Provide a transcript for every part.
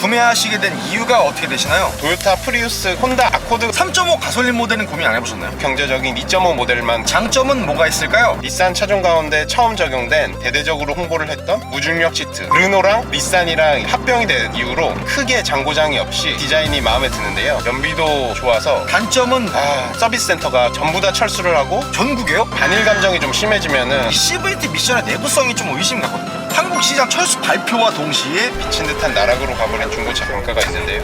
구매하시게 된 이유가 어떻게 되시나요? 토요타 프리우스, 혼다 아코드 3.5 가솔린 모델은 고민 안 해보셨나요? 경제적인 2.5 모델만 장점은 뭐가 있을까요? 닛산 차종 가운데 처음 적용된 대대적으로 홍보를 했던 무중력 시트, 르노랑 닛산이랑 합병이 된 이후로 크게 장고장이 없이 디자인이 마음에 드는데요. 연비도 좋아서 단점은 서비스 센터가 전부 다 철수를 하고 전국에요? 단일 감정이 좀 심해지면은 이 CVT 미션의 내구성이 좀 의심이 가거든요. 한국 시장 철수 발표와 동시에 미친 듯한 나락으로 가버린 중고차 단가가 있는데요.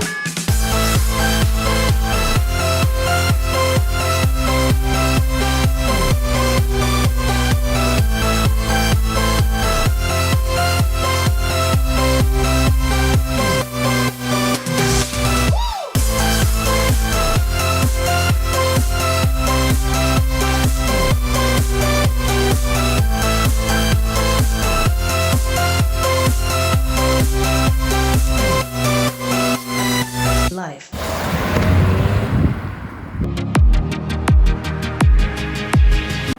Life.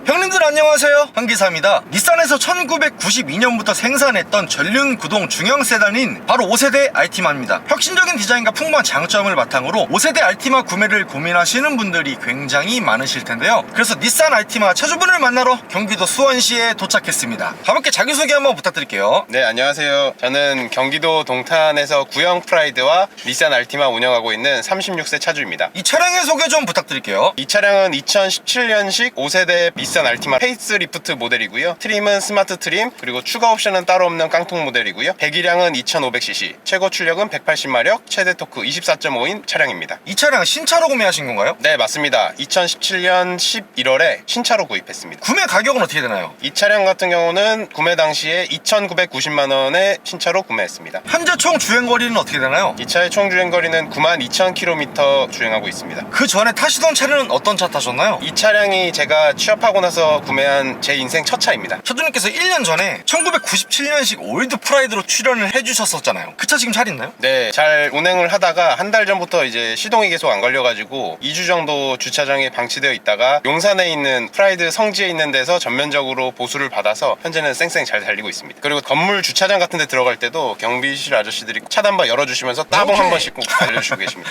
형님들 안녕하세요, 황기사입니다. 닛산에서 1992년부터 생산했던 전륜 구동 중형 세단인 바로 5세대 알티마입니다. 혁신적인 디자인과 풍부한 장점을 바탕으로 5세대 알티마 구매를 고민하시는 분들이 굉장히 많으실 텐데요. 그래서 닛산 알티마 차주분을 만나러 경기도 수원시에 도착했습니다. 가볍게 자기소개 한번 부탁드릴게요. 네, 안녕하세요. 저는 경기도 동탄에서 구형 프라이드와 닛산 알티마 운영하고 있는 36세 차주입니다. 이 차량의 소개 좀 부탁드릴게요. 이 차량은 2017년식 5세대 닛산 알티마 페이스리프트 모델이고요. 트림은 스마트 트림, 그리고 추가 옵션은 따로 없는 깡통 모델이고요. 배기량은 2500cc, 최고 출력은 180마력, 최대 토크 24.5인 차량입니다. 이 차량 신차로 구매하신 건가요? 네, 맞습니다. 2017년 11월에 신차로 구입했습니다. 구매 가격은 어떻게 되나요? 이 차량 같은 경우는 구매 당시에 2,990만원에 신차로 구매했습니다. 현재 총 주행거리는 어떻게 되나요? 이 차의 총 주행거리는 92,000km 주행하고 있습니다. 그 전에 타시던 차량은 어떤 차 타셨나요? 이 차량이 제가 취업하고 나서 구매한 제 인생 첫 차입니다. 차주님께서 1년 전에 1997년식 올드 프라이드로 출연을 해주셨었잖아요. 그 차 지금 잘 있나요? 네, 잘 운행을 하다가 한 달 전부터 이제 시동이 계속 안 걸려가지고 2주 정도 주차장에 방치되어 있다가 용산에 있는 프라이드 성지에 있는 데서 전면적으로 보수를 받아서 현재는 쌩쌩 잘 달리고 있습니다. 그리고 건물 주차장 같은 데 들어갈 때도 경비실 아저씨들이 차단바 열어주시면서 따봉 한 번씩 꼭 알려주시고 계십니다.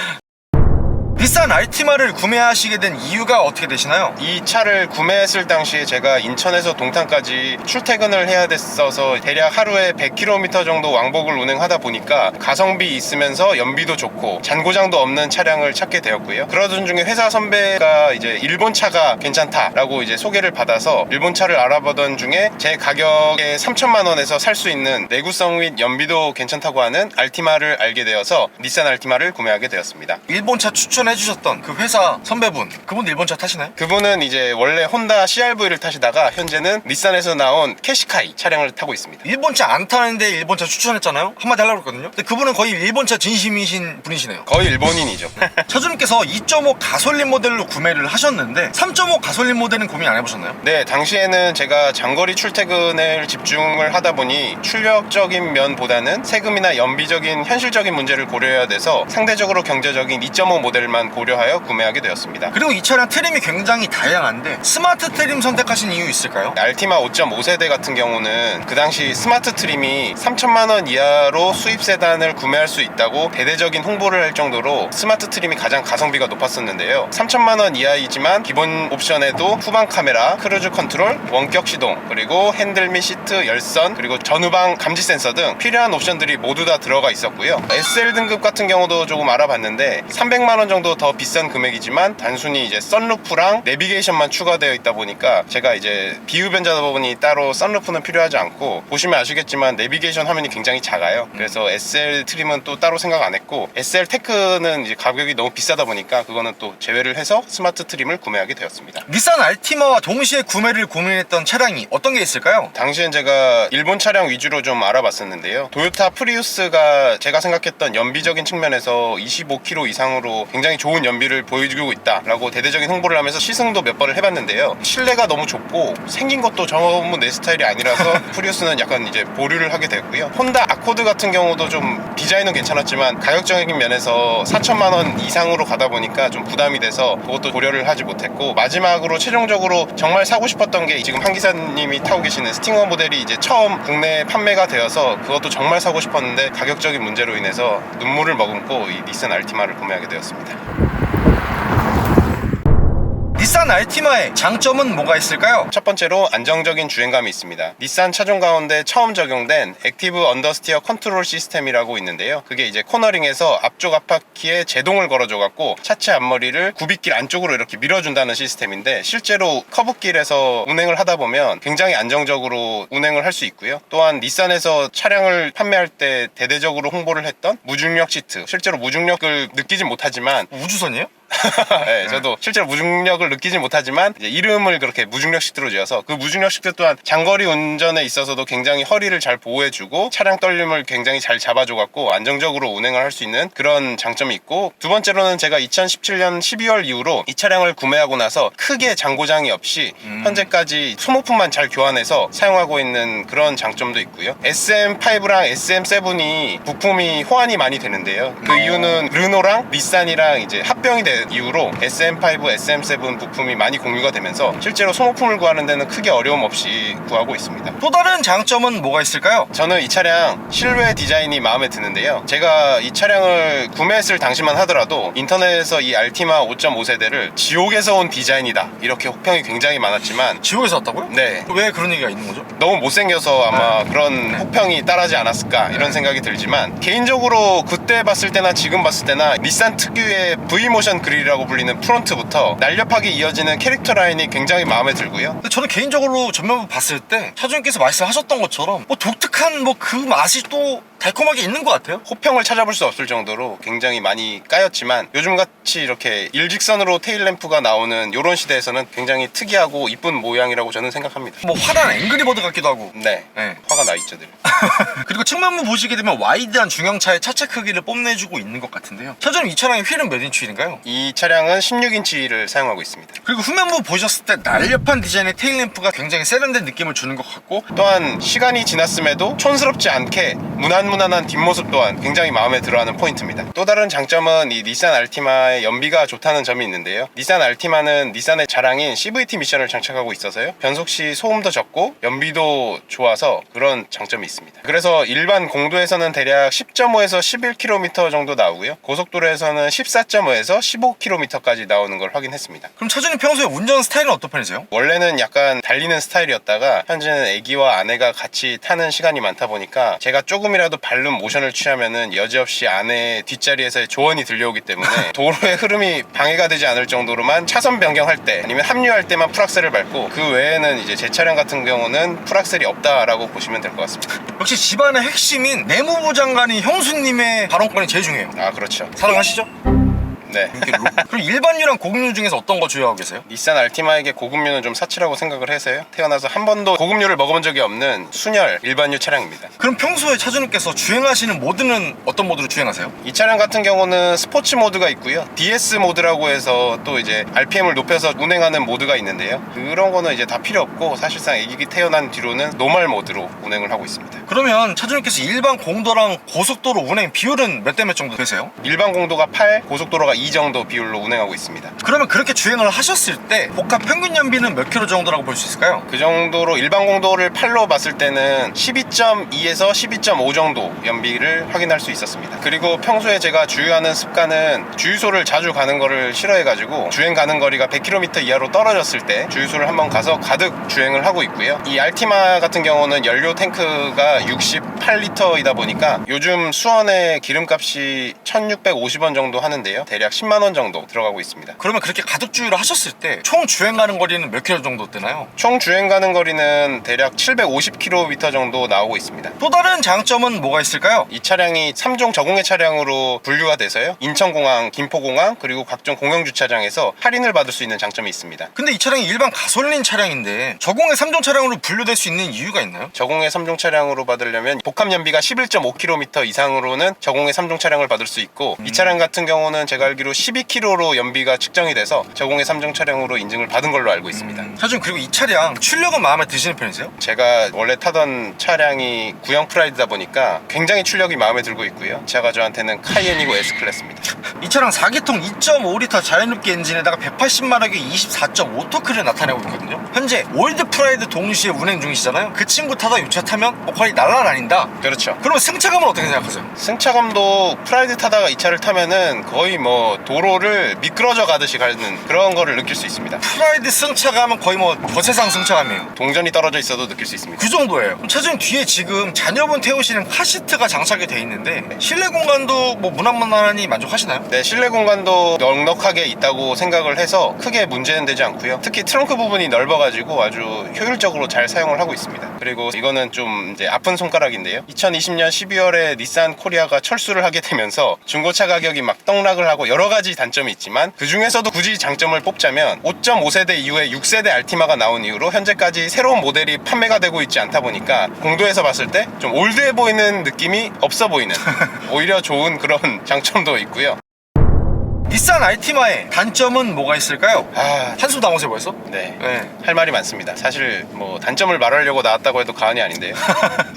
닛산 알티마를 구매하시게 된 이유가 어떻게 되시나요? 이 차를 구매했을 당시에 제가 인천에서 동탄까지 출퇴근을 해야 됐어서 대략 하루에 100km 정도 왕복을 운행하다 보니까 가성비 있으면서 연비도 좋고 잔고장도 없는 차량을 찾게 되었고요. 그러던 중에 회사 선배가 이제 일본 차가 괜찮다라고 이제 소개를 받아서 일본 차를 알아보던 중에 제 가격에 3천만 원에서 살 수 있는 내구성 및 연비도 괜찮다고 하는 알티마를 알게 되어서 닛산 알티마를 구매하게 되었습니다. 일본차 추천해주셨던 그 회사 선배분, 그분 일본차 타시나요? 그분은 이제 원래 혼다 CRV를 타시다가 현재는 닛산에서 나온 캐시카이 차량을 타고 있습니다. 일본차 안 타는데 일본차 추천했잖아요? 한마디 하려고 했거든요. 근데 그분은 거의 일본차 진심이신 분이시네요. 거의 일본인이죠. 차주님께서 2.5 가솔린 모델로 구매를 하셨는데 3.5 가솔린 모델은 고민 안 해보셨나요? 네, 당시에는 제가 장거리 출퇴근을 집중을 하다 보니 출력적인 면보다는 세금이나 연비적인 현실적인 문제를 고려해야 돼서 상대적으로 경제적인 2.5 모델만 고려하여 구매하게 되었습니다. 그리고 이 차량 트림이 굉장히 다양한데 스마트 트림 선택하신 이유 있을까요? 알티마 5.5세대 같은 경우는 그 당시 스마트 트림이 3천만 원 이하로 수입 세단을 구매할 수 있다고 대대적인 홍보를 할 정도로 스마트 트림이 가장 가성비가 높았었는데요. 3천만 원 이하이지만 기본 옵션에도 후방 카메라, 크루즈 컨트롤, 원격 시동, 그리고 핸들 및 시트, 열선, 그리고 전후방 감지 센서 등 필요한 옵션들이 모두 다 들어가 있었고요. SL 등급 같은 경우도 조금 알아봤는데 300만 원 정도 더 비싼 금액이지만 단순히 이제 썬루프랑 내비게이션만 추가되어 있다 보니까 제가 이제 비흡연자다 보니 따로 썬루프는 필요하지 않고, 보시면 아시겠지만 내비게이션 화면이 굉장히 작아요. 그래서 SL 트림은 또 따로 생각 안 했고, SL 테크는 이제 가격이 너무 비싸다 보니까 그거는 또 제외를 해서 스마트 트림을 구매하게 되었습니다. 닛산 알티마와 동시에 구매를 고민했던 차량이 어떤 게 있을까요? 당시엔 제가 일본 차량 위주로 좀 알아봤었는데요. 토요타 프리우스가 제가 생각했던 연비적인 측면에서 25km 이상으로 굉장히 굉장히 좋은 연비를 보여주고 있다라고 대대적인 홍보를 하면서 시승도 몇 번을 해봤는데요. 실내가 너무 좁고 생긴 것도 전부 내 스타일이 아니라서 프리우스는 약간 이제 보류를 하게 됐고요. 혼다 아코드 같은 경우도 좀 디자인은 괜찮았지만 가격적인 면에서 4천만 원 이상으로 가다 보니까 좀 부담이 돼서 그것도 고려를 하지 못했고, 마지막으로 최종적으로 정말 사고 싶었던 게 지금 한 기사님이 타고 계시는 스팅어 모델이 이제 처음 국내에 판매가 되어서 그것도 정말 사고 싶었는데 가격적인 문제로 인해서 눈물을 머금고 이 닛산 알티마를 구매하게 되었습니다. 닛산 알티마의 장점은 뭐가 있을까요? 첫 번째로 안정적인 주행감이 있습니다. 닛산 차종 가운데 처음 적용된 액티브 언더스티어 컨트롤 시스템이라고 있는데요. 그게 이제 코너링에서 앞쪽 앞바퀴에 제동을 걸어줘 갖고 차체 앞머리를 굽이길 안쪽으로 이렇게 밀어준다는 시스템인데, 실제로 커브길에서 운행을 하다 보면 굉장히 안정적으로 운행을 할 수 있고요. 또한 닛산에서 차량을 판매할 때 대대적으로 홍보를 했던 무중력 시트, 실제로 무중력을 느끼진 못하지만 우주선이에요? 네, 저도 실제로 무중력을 느끼진 못하지만 이제 이름을 그렇게 무중력 시트로 지어서 그 무중력 시트 또한 장거리 운전에 있어서도 굉장히 허리를 잘 보호해주고 차량 떨림을 굉장히 잘 잡아줘갖고 안정적으로 운행을 할 수 있는 그런 장점이 있고, 두 번째로는 제가 2017년 12월 이후로 이 차량을 구매하고 나서 크게 장고장이 없이 현재까지 소모품만 잘 교환해서 사용하고 있는 그런 장점도 있고요. SM5랑 SM7이 부품이 호환이 많이 되는데요. 그 이유는 르노랑 닛산이랑 이제 합병이 된 이후로 SM5, SM7 부품이 많이 공유가 되면서 실제로 소모품을 구하는 데는 크게 어려움 없이 구하고 있습니다. 또 다른 장점은 뭐가 있을까요? 저는 이 차량 실외 디자인이 마음에 드는데요. 제가 이 차량을 구매했을 당시만 하더라도 인터넷에서 이 알티마 5.5세대를 지옥에서 온 디자인이다 이렇게 혹평이 굉장히 많았지만, 지옥에서 왔다고요? 네, 왜 그런 얘기가 있는 거죠? 너무 못생겨서 아마 그런 혹평이 따르지 않았을까 이런 생각이 들지만, 개인적으로 그때 봤을 때나 지금 봤을 때나 닛산 특유의 V모션 그릴이라고 불리는 프론트부터 날렵하게 이어지는 캐릭터 라인이 굉장히 마음에 들고요. 근데 저는 개인적으로 전면부 봤을 때 차주님께서 말씀하셨던 것처럼 뭐 독특한 뭐 그 맛이 또 달콤하게 있는 것 같아요. 호평을 찾아볼 수 없을 정도로 굉장히 많이 까였지만, 요즘같이 이렇게 일직선으로 테일램프가 나오는 이런 시대에서는 굉장히 특이하고 이쁜 모양이라고 저는 생각합니다. 뭐 화려한 앵그리버드 같기도 하고. 네, 네. 화가 나 있죠 늘. 그리고 측면부 보시게 되면 와이드한 중형차의 차체 크기를 뽐내주고 있는 것 같은데요. 차주님 이 차량의 휠은 몇 인치 휠인가요? 이 차량은 16인치를 사용하고 있습니다. 그리고 후면부 보셨을 때 날렵한 디자인의 테일램프가 굉장히 세련된 느낌을 주는 것 같고, 또한 시간이 지났음에도 촌스럽지 않게 무난무난한 뒷모습 또한 굉장히 마음에 들어하는 포인트입니다. 또 다른 장점은 이 닛산 알티마의 연비가 좋다는 점이 있는데요. 닛산 알티마는 닛산의 자랑인 CVT 미션을 장착하고 있어서요, 변속 시 소음도 적고 연비도 좋아서 그런 장점이 있습니다. 그래서 일반 공도에서는 대략 10.5에서 11km 정도 나오고요, 고속도로에서는 14.5에서 15km까지 나오는 걸 확인했습니다. 그럼 차주님 평소에 운전 스타일은 어떤 편이세요? 원래는 약간 달리는 스타일이었다가 현재는 아기와 아내가 같이 타는 시간이 많다 보니까 제가 조금이라도 발른 모션을 취하면은 여지없이 아내의 뒷자리에서의 조언이 들려오기 때문에 도로의 흐름이 방해가 되지 않을 정도로만 차선 변경할 때 아니면 합류할 때만 풀악셀을 밟고, 그 외에는 이제 제 차량 같은 경우는 풀악셀이 없다라고 보시면 될 것 같습니다. 역시 집안의 핵심인 내무부 장관이 형수님의 발언권이 제일 중요해요. 아, 그렇죠. 사랑하시죠? 네. 그럼 일반유랑 고급유 중에서 어떤 거 주요하고 계세요? 닛산 알티마에게 고급류는 좀 사치라고 생각을 해서요, 태어나서 한 번도 고급류를 먹어본 적이 없는 순혈 일반유 차량입니다. 그럼 평소에 차주님께서 주행하시는 모드는 어떤 모드로 주행하세요? 이 차량 같은 경우는 스포츠 모드가 있고요, DS 모드라고 해서 또 이제 RPM을 높여서 운행하는 모드가 있는데요, 그런 거는 이제 다 필요 없고 사실상 애기 태어난 뒤로는 노멀 모드로 운행을 하고 있습니다. 그러면 차주님께서 일반 공도랑 고속도로 운행 비율은 몇 대 몇 정도 되세요? 일반 공도가 8, 고속도로가 2 정도 비율로 운행하고 있습니다. 그러면 그렇게 주행을 하셨을 때 복합 평균 연비는 몇 킬로 정도라고 볼 수 있을까요? 그 정도로 일반 공도를 8로 봤을 때는 12.2에서 12.5 정도 연비를 확인할 수 있었습니다. 그리고 평소에 제가 주유하는 습관은 주유소를 자주 가는 거를 싫어해가지고 주행 가는 거리가 100km 이하로 떨어졌을 때 주유소를 한번 가서 가득 주행을 하고 있고요. 이 알티마 같은 경우는 연료 탱크가 68리터이다 보니까 요즘 수원의 기름값이 1,650원 정도 하는데요, 대략 10만원 정도 들어가고 있습니다. 그러면 그렇게 가득 주유를 하셨을 때 총 주행 가는 거리는 몇 킬로 정도 되나요? 총 주행 가는 거리는 대략 750km 정도 나오고 있습니다. 또 다른 장점은 뭐가 있을까요? 이 차량이 3종 저공해 차량으로 분류가 돼서요, 인천공항, 김포공항 그리고 각종 공영주차장에서 할인을 받을 수 있는 장점이 있습니다. 근데 이 차량이 일반 가솔린 차량인데 저공해 3종 차량으로 분류될 수 있는 이유가 있나요? 저공해 3종 차량으로 받으려면 복합 연비가 11.5km 이상으로는 저공해 3종 차량을 받을 수 있고, 이 차량 같은 경우는 제가 알기로 알기로 12km로 연비가 측정이 돼서 저공해 3종 차량으로 인증을 받은 걸로 알고 있습니다. 차주님, 그리고 이 차량 출력은 마음에 드시는 편이세요? 제가 원래 타던 차량이 구형 프라이드다 보니까 굉장히 출력이 마음에 들고 있고요. 차가 저한테는 카이엔이고 S클래스입니다. 이 차량 4기통 2.5L 자연흡기 엔진에다가 180마력의 24.5토크를 나타내고 있거든요. 현재 올드 프라이드 동시에 운행 중이시잖아요. 그 친구 타다 이 차 타면 거의 날아다닌다. 그렇죠. 그러면 승차감은 어떻게 생각하세요? 승차감도 프라이드 타다가 이 차를 타면은 거의 뭐 도로를 미끄러져 가듯이 가는 그런 거를 느낄 수 있습니다. 프라이드 승차감은 거의 뭐 저세상 승차감이에요. 동전이 떨어져 있어도 느낄 수 있습니다. 그 정도예요. 그럼 차주님 뒤에 지금 자녀분 태우시는 카시트가 장착이 돼 있는데 실내 공간도 뭐 무난무난하니 만족하시나요? 네, 실내 공간도 넉넉하게 있다고 생각을 해서 크게 문제는 되지 않고요. 특히 트렁크 부분이 넓어가지고 아주 효율적으로 잘 사용을 하고 있습니다. 그리고 이거는 좀 이제 아픈 손가락인데요. 2020년 12월에 닛산 코리아가 철수를 하게 되면서 중고차 가격이 막 떡락을 하고 여러 가지 단점이 있지만 그 중에서도 굳이 장점을 뽑자면 5.5세대 이후에 6세대 알티마가 나온 이후로 현재까지 새로운 모델이 판매가 되고 있지 않다 보니까 공도에서 봤을 때 좀 올드해 보이는 느낌이 없어 보이는 오히려 좋은 그런 장점도 있고요. 닛산 알티마의 단점은 뭐가 있을까요? 아, 한숨 담으세요 벌써? 네. 네. 할 말이 많습니다. 사실 뭐 단점을 말하려고 나왔다고 해도 과언이 아닌데요.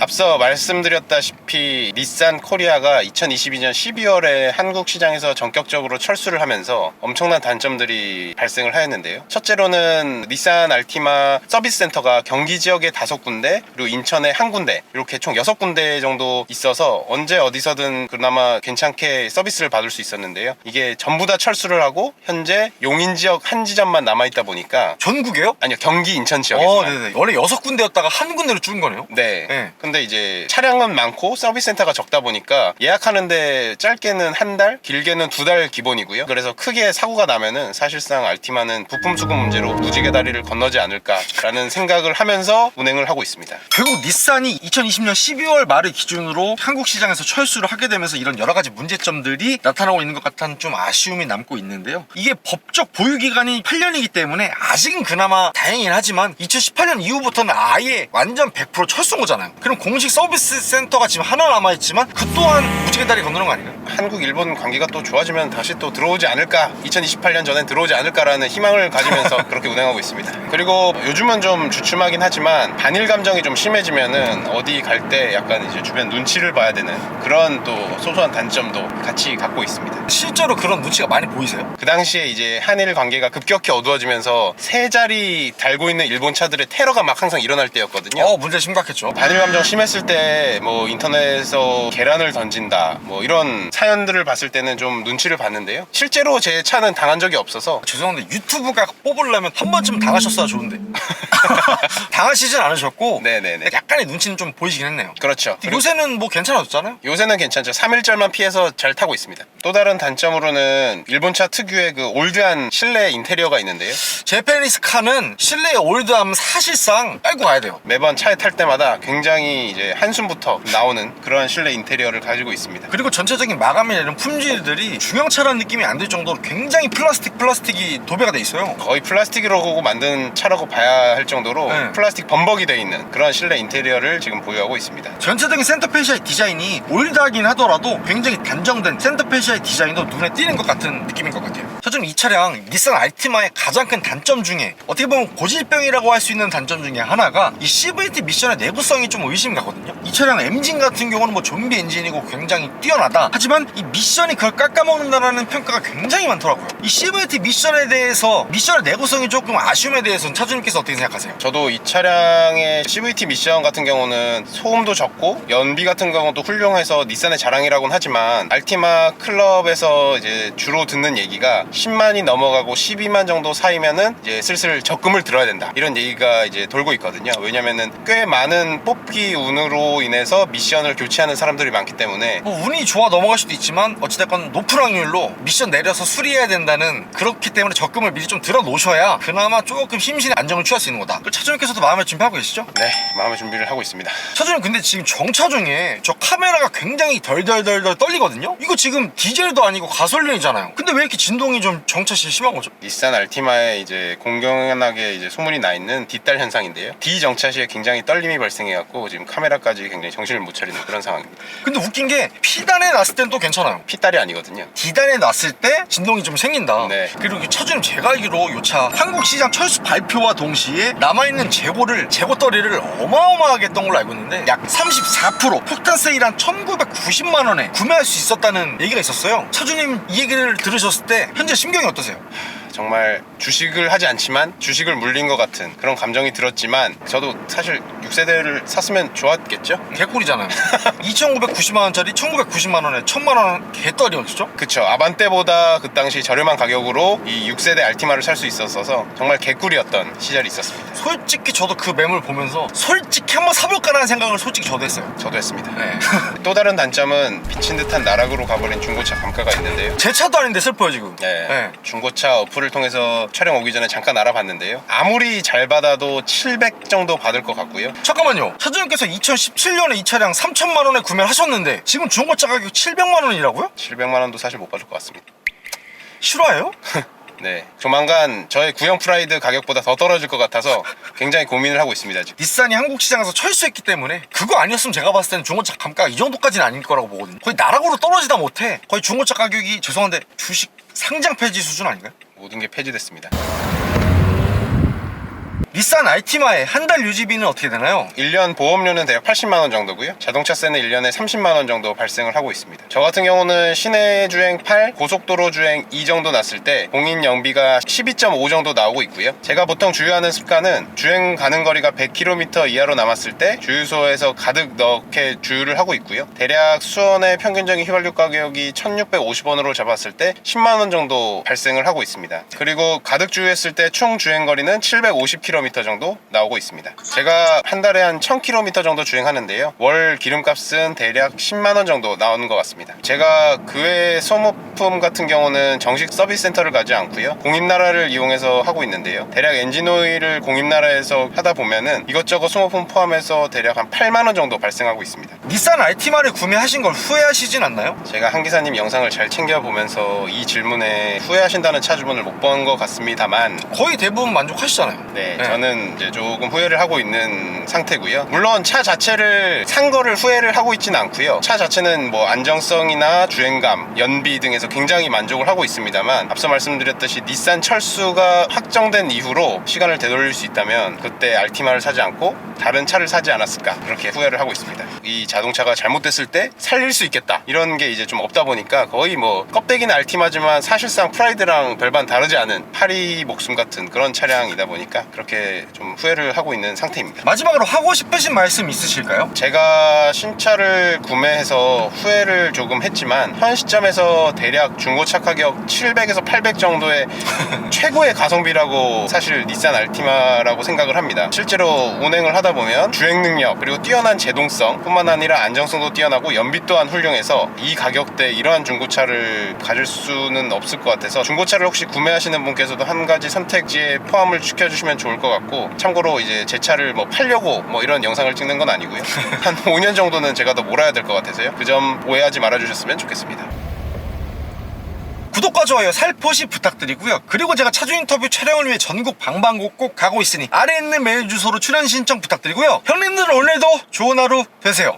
앞서 말씀드렸다시피 닛산 코리아가 2022년 12월에 한국 시장에서 전격적으로 철수를 하면서 엄청난 단점들이 발생을 하였는데요. 첫째로는 닛산 알티마 서비스 센터가 경기 지역에 5군데 그리고 인천에 1군데 이렇게 총 6군데 정도 있어서 언제 어디서든 그나마 괜찮게 서비스를 받을 수 있었는데요. 이게 전부 다 철수를 하고 현재 용인 지역 한 지점만 남아있다 보니까 전국에요? 아니요, 경기 인천 지역에서만. 네네. 원래 6군데였다가 한 군데로 줄은 거네요? 네. 네. 근데 이제 차량은 많고 서비스 센터가 적다 보니까 예약하는데 짧게는 한 달, 길게는 2달 기본이고요. 그래서 크게 사고가 나면은 사실상 알티마는 부품 수급 문제로 무지개 다리를 건너지 않을까라는 생각을 하면서 운행을 하고 있습니다. 결국 닛산이 2020년 12월 말을 기준으로 한국 시장에서 철수를 하게 되면서 이런 여러 가지 문제점들이 나타나고 있는 것 같다는 좀 아쉬움이 남고 있는데요. 이게 법적 보유기간이 8년이기 때문에 아직은 그나마 다행이긴 하지만 2018년 이후부터는 아예 완전 100% 철수인 거잖아요. 그럼 공식 서비스 센터가 지금 하나 남아있지만 그 또한 무지개 다리 건너는 거 아닌가요? 한국 일본 관계가 또 좋아지면 다시 또 들어오지 않을까, 2028년 전엔 들어오지 않을까라는 희망을 가지면서 그렇게 운행하고 있습니다. 그리고 요즘은 좀 주춤하긴 하지만 반일 감정이 좀 심해지면은 어디 갈 때 약간 이제 주변 눈치를 봐야 되는 그런 또 소소한 단점도 같이 갖고 있습니다. 실제로 그런 눈치가 많이 보이세요? 그 당시에 이제 한일 관계가 급격히 어두워지면서 세 자리 달고 있는 일본 차들의 테러가 막 항상 일어날 때였거든요. 문제 심각했죠. 반일 감정 심했을 때 뭐 인터넷에서 계란을 던진다 뭐 이런 사연들을 봤을 때는 좀 눈치를 봤는데요. 실제로 제 차는 당한 적이 없어서 죄송한데 유튜브가 뽑으려면 한 번쯤 당하셨어야 좋은데 당하시진 않으셨고 네네네. 약간의 눈치는 좀 보이시긴 했네요. 그렇죠. 근데 요새는 뭐 괜찮아졌잖아요? 요새는 괜찮죠. 3일절만 피해서 잘 타고 있습니다. 또 다른 단점으로는 일본차 특유의 그 올드한 실내 인테리어가 있는데요. 제페니스 카는 실내에 올드하면 사실상 깔고 가야 돼요. 매번 차에 탈 때마다 굉장히 이제 한숨부터 나오는 그런 실내 인테리어를 가지고 있습니다. 그리고 전체적인 마감이나 이런 품질들이 중형차라는 느낌이 안 들 정도로 굉장히 플라스틱이 도배가 돼 있어요. 거의 플라스틱으로 만든 차라고 봐야 할 정도로 네. 플라스틱 범벅이 돼 있는 그런 실내 인테리어를 지금 보유하고 있습니다. 전체적인 센터페시아의 디자인이 올드하긴 하더라도 굉장히 단정된 센터페시아의 디자인도 눈에 띄는 것 같은 느낌인 것 같아요. 저는 이 차량 닛산 알티마의 가장 큰 단점 중에 어떻게 보면 고질병이라고 할 수 있는 단점 중에 하나가 이 CVT 미션의 내구성이 좀 의심 가거든요. 이 차량 엔진 같은 경우는 뭐 좀비 엔진이고 굉장히 뛰어나다. 하지만 이 미션이 그걸 깎아먹는다라는 평가가 굉장히 많더라고요. 이 CVT 미션에 대해서 미션의 내구성이 조금 아쉬움에 대해서는 차주님께서 어떻게 생각하세요? 저도 이 차량의 CVT 미션 같은 경우는 소음도 적고 연비 같은 경우도 훌륭해서 닛산의 자랑이라고는 하지만 알티마 클럽에서 이제 주로 듣는 얘기가 10만이 넘어가고 12만 정도 사이면은 이제 슬슬 적금을 들어야 된다, 이런 얘기가 이제 돌고 있거든요. 왜냐면은 꽤 많은 뽑기 운으로 인해서 미션을 교체하는 사람들이 많기 때문에 뭐 운이 좋아 넘어갈 수도 있지만 어찌됐건 높은 확률로 미션 내려서 수리해야 된다는, 그렇기 때문에 적금을 미리 좀 들어 놓으셔야 그나마 조금 심신의 안정을 취할 수 있는 거다. 차주님께서도 마음의 준비하고 계시죠? 네, 마음의 준비를 하고 있습니다. 차주님 근데 지금 정차 중에 저 카메라가 굉장히 덜덜덜덜 떨리거든요? 이거 지금 디젤도 아니고 가솔린이잖아요. 근데 왜 이렇게 진동이 좀 정차 시에 심한 거죠? 닛산 알티마에 이제 공경하게 이제 소문이 나 있는 뒷달 현상인데요. 디정차 시에 굉장히 떨림이 발생해갖고 지금 카메라까지 굉장히 정신을 못 차리는 그런 상황입니다. 근데 웃긴 게 P단에 놨을 땐 또 괜찮아요. P딸이 아니거든요. D단에 놨을 때 진동이 좀 생긴다. 네. 그리고 차주님 제가 알기로 이 차 한국시장 철수 발표와 동시에 남아있는 재고떨이를 어마어마하게 했던 걸로 알고 있는데 약 34% 폭탄 세일한 1990만 원에 구매할 수 있었다는 얘기가 있었어요. 차주님 이 얘기를 들으셨을 때 현재 심경이 어떠세요? 정말 주식을 하지 않지만 주식을 물린 것 같은 그런 감정이 들었지만 저도 사실 6세대를 샀으면 좋았겠죠? 개꿀이잖아요. 2,990만 원짜리 1,990만 원에 1,000만 원 개떨이었죠? 그쵸. 아반떼보다 그 당시 저렴한 가격으로 이 6세대 알티마를 살 수 있었어서 정말 개꿀이었던 시절이 있었습니다. 솔직히 저도 그 매물 보면서 솔직히 한번 사볼까라는 생각을 솔직히 저도 했어요. 저도 했습니다. 네. 또 다른 단점은 비친 듯한 나락으로 가버린 중고차 감가가 있는데요. 제 차도 아닌데 슬퍼요 지금. 네. 중고차 어플을 통해서 촬영 오기 전에 잠깐 알아봤는데요. 아무리 잘 받아도 700 정도 받을 것 같고요. 잠깐만요. 차주님께서 2017년에 이 차량 3천만 원에 구매를 하셨는데 지금 중고차 가격 700만 원이라고요? 700만 원도 사실 못 받을 것 같습니다. 실화예요? 네, 조만간 저의 구형 프라이드 가격보다 더 떨어질 것 같아서 굉장히 고민을 하고 있습니다 지금. 닛산이 한국 시장에서 철수했기 때문에 그거 아니었으면 제가 봤을 때는 중고차 감가가 이 정도까지는 아닐 거라고 보거든요. 거의 나락으로 떨어지다 못해 거의 중고차 가격이 죄송한데 주식 상장 폐지 수준 아닌가요? 모든 게 폐지됐습니다. 닛산 알티마의 한 달 유지비는 어떻게 되나요? 1년 보험료는 대략 80만 원 정도고요. 자동차세는 1년에 30만 원 정도 발생을 하고 있습니다. 저 같은 경우는 시내 주행 8, 고속도로 주행 2 정도 났을 때 공인 연비가 12.5 정도 나오고 있고요. 제가 보통 주유하는 습관은 주행 가는 거리가 100km 이하로 남았을 때 주유소에서 가득 넣게 주유를 하고 있고요. 대략 수원의 평균적인 휘발유 가격이 1,650원으로 잡았을 때 10만 원 정도 발생을 하고 있습니다. 그리고 가득 주유했을 때 총 주행 거리는 750km 정도 나오고 있습니다. 제가 한 달에 한 1000km 정도 주행하는데요. 월 기름값은 대략 10만 원 정도 나오는 것 같습니다. 제가 그 외 소모품 같은 경우는 정식 서비스 센터를 가지 않고요. 공입나라를 이용해서 하고 있는데요. 대략 엔진오일을 공입나라에서 하다 보면은 이것저것 소모품 포함해서 대략 한 8만 원 정도 발생하고 있습니다. 닛산 알티마를 구매하신 걸 후회하시진 않나요? 제가 한 기사님 영상을 잘 챙겨보면서 이 질문에 후회하신다는 차주분을 못 본 것 같습니다만 거의 대부분 만족하시잖아요. 네, 저는 이제 조금 후회를 하고 있는 상태고요. 물론 차 자체를 산 거를 후회를 하고 있지는 않고요. 차 자체는 뭐 안정성이나 주행감, 연비 등에서 굉장히 만족을 하고 있습니다만 앞서 말씀드렸듯이 닛산 철수가 확정된 이후로 시간을 되돌릴 수 있다면 그때 알티마를 사지 않고 다른 차를 사지 않았을까 그렇게 후회를 하고 있습니다. 이 자동차가 잘못됐을 때 살릴 수 있겠다 이런 게 이제 좀 없다 보니까 거의 뭐 껍데기는 알티마지만 사실상 프라이드랑 별반 다르지 않은 파리 목숨 같은 그런 차량이다 보니까 그렇게 좀 후회를 하고 있는 상태입니다. 마지막으로 하고 싶으신 말씀 있으실까요? 제가 신차를 구매해서 후회를 조금 했지만 현 시점에서 대략 중고차 가격 700에서 800 정도의 최고의 가성비라고 사실 닛산 알티마라고 생각을 합니다. 실제로 운행을 하다 보면 주행 능력 그리고 뛰어난 제동성 뿐만 아니라 안정성도 뛰어나고 연비 또한 훌륭해서 이 가격대에 이러한 중고차를 가질 수는 없을 것 같아서 중고차를 혹시 구매하시는 분께서도 한 가지 선택지에 포함을 시켜주시면 좋을 것 같고 참고로 이제 제 차를 뭐 팔려고 뭐 이런 영상을 찍는 건 아니고요. 한 5년 정도는 제가 더 몰아야 될 것 같아서요. 그 점 오해하지 말아주셨으면 좋겠습니다. 구독과 좋아요 살포시 부탁드리고요. 그리고 제가 차주 인터뷰 촬영을 위해 전국 방방곡곡 가고 있으니 아래에 있는 메일 주소로 출연 신청 부탁드리고요. 형님들 오늘도 좋은 하루 되세요.